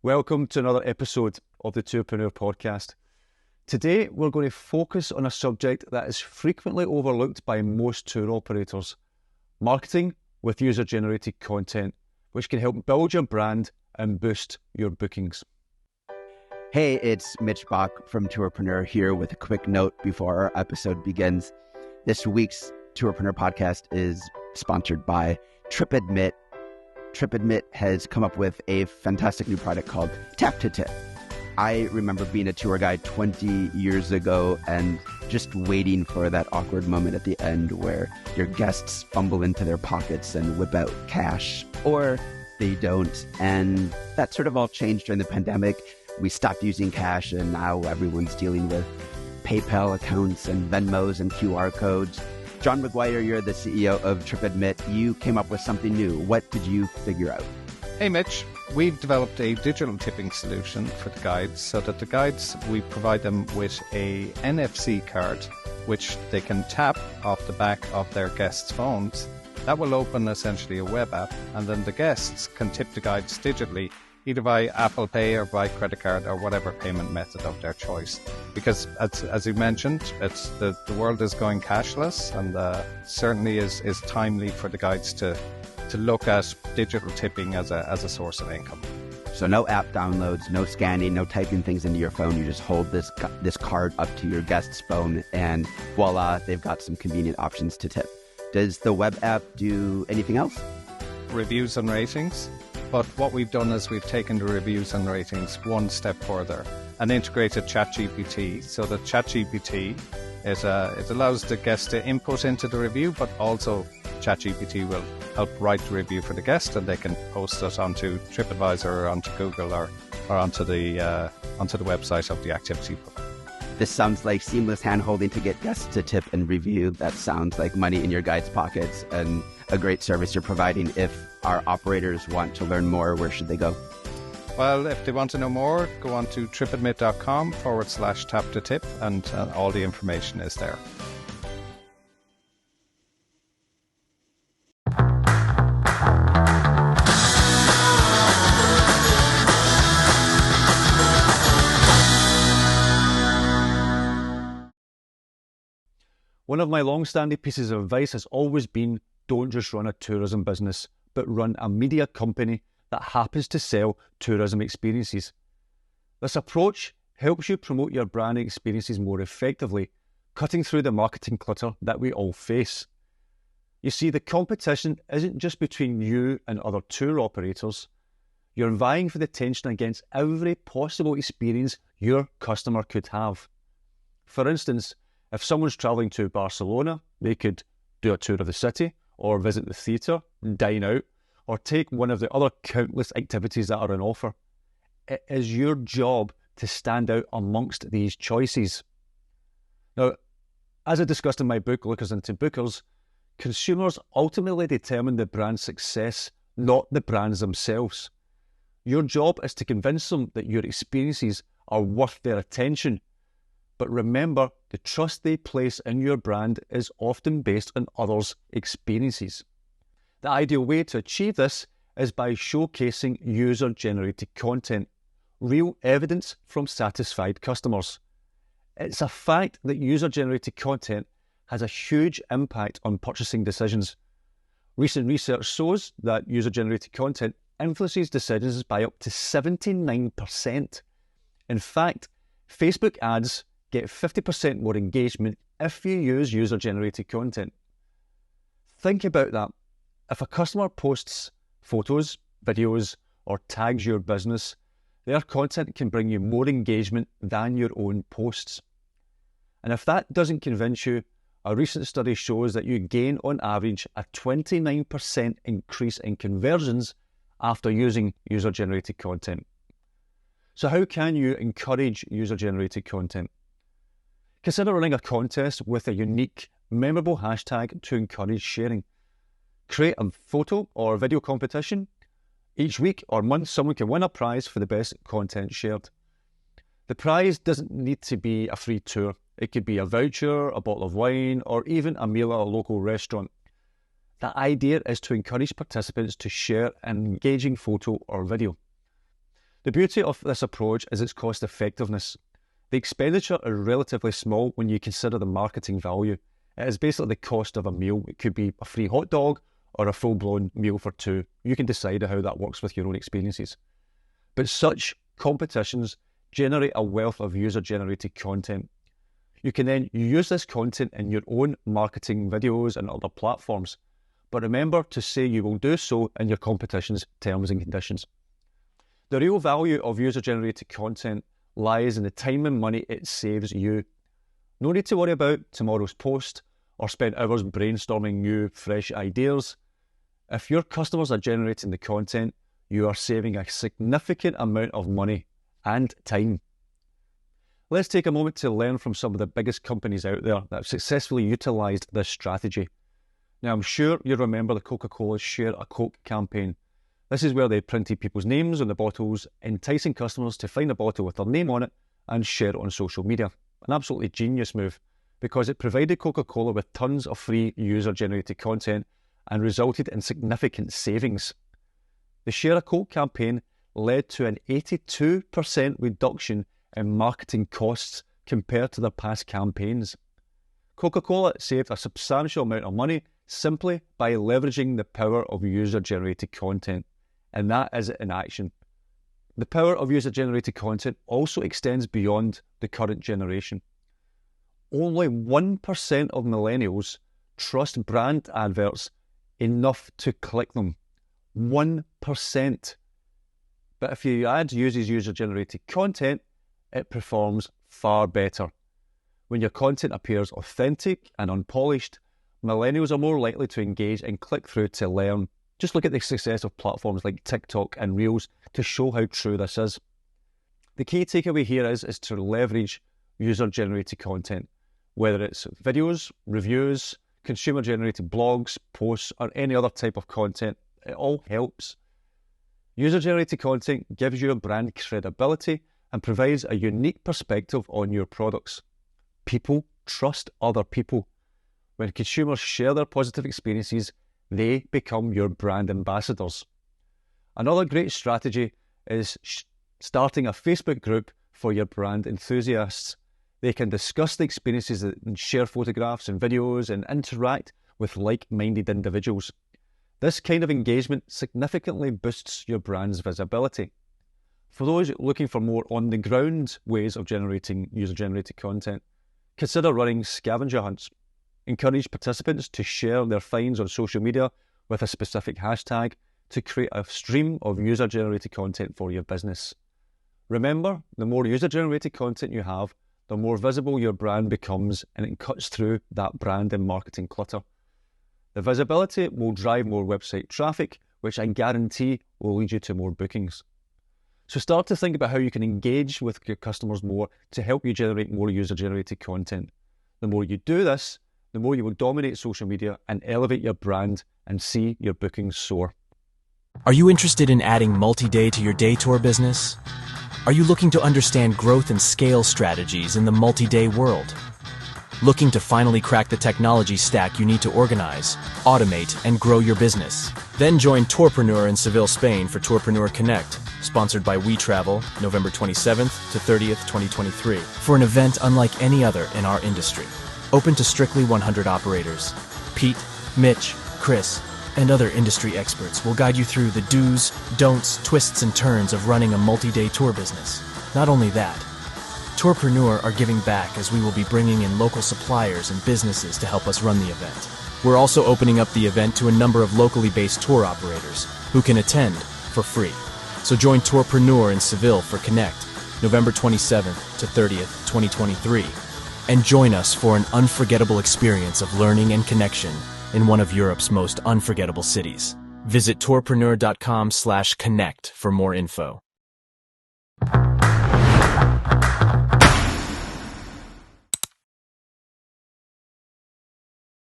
Welcome to another episode of the Tourpreneur podcast. Today, we're going to focus on a subject that is frequently overlooked by most tour operators: marketing with user-generated content, which can help build your brand and boost your bookings. Hey, it's Mitch Bach from Tourpreneur here with a quick note before our episode begins. This week's Tourpreneur podcast is sponsored by TripAdmit. TripAdmit has come up with a fantastic new product called Tap to Tip. I remember being a tour guide 20 years ago and just waiting for that awkward moment at the end where your guests fumble into their pockets and whip out cash, or they don't. And that sort of all changed during the pandemic. We stopped using cash, and now everyone's dealing with PayPal accounts and Venmos and QR codes. John McGuire, you're the CEO of TripAdmit. You came up with something new. What did you figure out? Hey Mitch, we've developed a digital tipping solution for the guides so that the guides, we provide them with a NFC card which they can tap off the back of their guests' phones. That will open essentially a web app, and then the guests can tip the guides digitally, either by Apple Pay or by credit card or whatever payment method of their choice. Because as you mentioned, it's the world is going cashless, and certainly is timely for the guides to look at digital tipping as a source of income. So no app downloads, no scanning, no typing things into your phone. You just hold this card up to your guest's phone, and voila, they've got some convenient options to tip. Does the web app do anything else? Reviews and ratings. But what we've done is we've taken the reviews and ratings one step further and integrated ChatGPT. So that ChatGPT it allows the guest to input into the review, but also ChatGPT will help write the review for the guest, and they can post it onto TripAdvisor or onto Google or onto the website of the activity book. This sounds like seamless hand-holding to get guests to tip and review. That sounds like money in your guides' pockets and a great service you're providing. If our operators want to learn more, where should they go? Well, if they want to know more, go on to tripadmit.com/tap to tip, and all the information is there. One of my long-standing pieces of advice has always been, don't just run a tourism business, but run a media company that happens to sell tourism experiences. This approach helps you promote your brand experiences more effectively, cutting through the marketing clutter that we all face. You see, the competition isn't just between you and other tour operators. You're vying for the attention against every possible experience your customer could have. For instance, if someone's travelling to Barcelona, they could do a tour of the city, or visit the theatre, dine out, or take one of the other countless activities that are on offer. It is your job to stand out amongst these choices. Now, as I discussed in my book, Lookers into Bookers, consumers ultimately determine the brand's success, not the brands themselves. Your job is to convince them that your experiences are worth their attention. But remember, the trust they place in your brand is often based on others' experiences. The ideal way to achieve this is by showcasing user-generated content, real evidence from satisfied customers. It's a fact that user-generated content has a huge impact on purchasing decisions. Recent research shows that user-generated content influences decisions by up to 79%. In fact, Facebook ads get 50% more engagement if you use user-generated content. Think about that. If a customer posts photos, videos, or tags your business, their content can bring you more engagement than your own posts. And if that doesn't convince you, a recent study shows that you gain on average a 29% increase in conversions after using user-generated content. So how can you encourage user-generated content? Consider running a contest with a unique, memorable hashtag to encourage sharing. Create a photo or video competition. Each week or month, someone can win a prize for the best content shared. The prize doesn't need to be a free tour. It could be a voucher, a bottle of wine, or even a meal at a local restaurant. The idea is to encourage participants to share an engaging photo or video. The beauty of this approach is its cost effectiveness. The expenditure is relatively small when you consider the marketing value. It is basically the cost of a meal. It could be a free hot dog or a full-blown meal for two. You can decide how that works with your own experiences. But such competitions generate a wealth of user-generated content. You can then use this content in your own marketing videos and other platforms. But remember to say you will do so in your competition's terms and conditions. The real value of user-generated content lies in the time and money it saves you. No need to worry about tomorrow's post or spend hours brainstorming new, fresh ideas. If your customers are generating the content, you are saving a significant amount of money and time. Let's take a moment to learn from some of the biggest companies out there that have successfully utilised this strategy. Now, I'm sure you remember the Coca-Cola Share a Coke campaign. This is where they printed people's names on the bottles, enticing customers to find a bottle with their name on it and share it on social media. An absolutely genius move, because it provided Coca-Cola with tons of free user-generated content and resulted in significant savings. The Share a Coke campaign led to an 82% reduction in marketing costs compared to their past campaigns. Coca-Cola saved a substantial amount of money simply by leveraging the power of user-generated content, and that is in action. The power of user-generated content also extends beyond the current generation. Only 1% of millennials trust brand adverts enough to click them. 1%. But if your ad uses user-generated content, it performs far better. When your content appears authentic and unpolished, millennials are more likely to engage and click through to learn. Just look at the success of platforms like TikTok and Reels to show how true this is. The key takeaway here is to leverage user-generated content, whether it's videos, reviews, consumer-generated blogs, posts, or any other type of content. It all helps. User-generated content gives your brand credibility and provides a unique perspective on your products. People trust other people. When consumers share their positive experiences, they become your brand ambassadors. Another great strategy is starting a Facebook group for your brand enthusiasts. They can discuss the experiences and share photographs and videos and interact with like-minded individuals. This kind of engagement significantly boosts your brand's visibility. For those looking for more on-the-ground ways of generating user-generated content, consider running scavenger hunts. Encourage participants to share their finds on social media with a specific hashtag to create a stream of user-generated content for your business. Remember, the more user-generated content you have, the more visible your brand becomes, and it cuts through that brand and marketing clutter. The visibility will drive more website traffic, which I guarantee will lead you to more bookings. So start to think about how you can engage with your customers more to help you generate more user-generated content. The more you do this, the more you will dominate social media and elevate your brand and see your bookings soar. Are you interested in adding multi-day to your day tour business? Are you looking to understand growth and scale strategies in the multi-day world? Looking to finally crack the technology stack you need to organize, automate, and grow your business? Then join Tourpreneur in Seville, Spain for Tourpreneur Connect, sponsored by WeTravel, November 27th to 30th, 2023, for an event unlike any other in our industry. Open to strictly 100 operators. Pete, Mitch, Chris, and other industry experts will guide you through the do's, don'ts, twists, and turns of running a multi-day tour business. Not only that, Tourpreneur are giving back as we will be bringing in local suppliers and businesses to help us run the event. We're also opening up the event to a number of locally based tour operators who can attend for free. So join Tourpreneur in Seville for Connect, November 27th to 30th, 2023. And join us for an unforgettable experience of learning and connection in one of Europe's most unforgettable cities. Visit tourpreneur.com/connect for more info.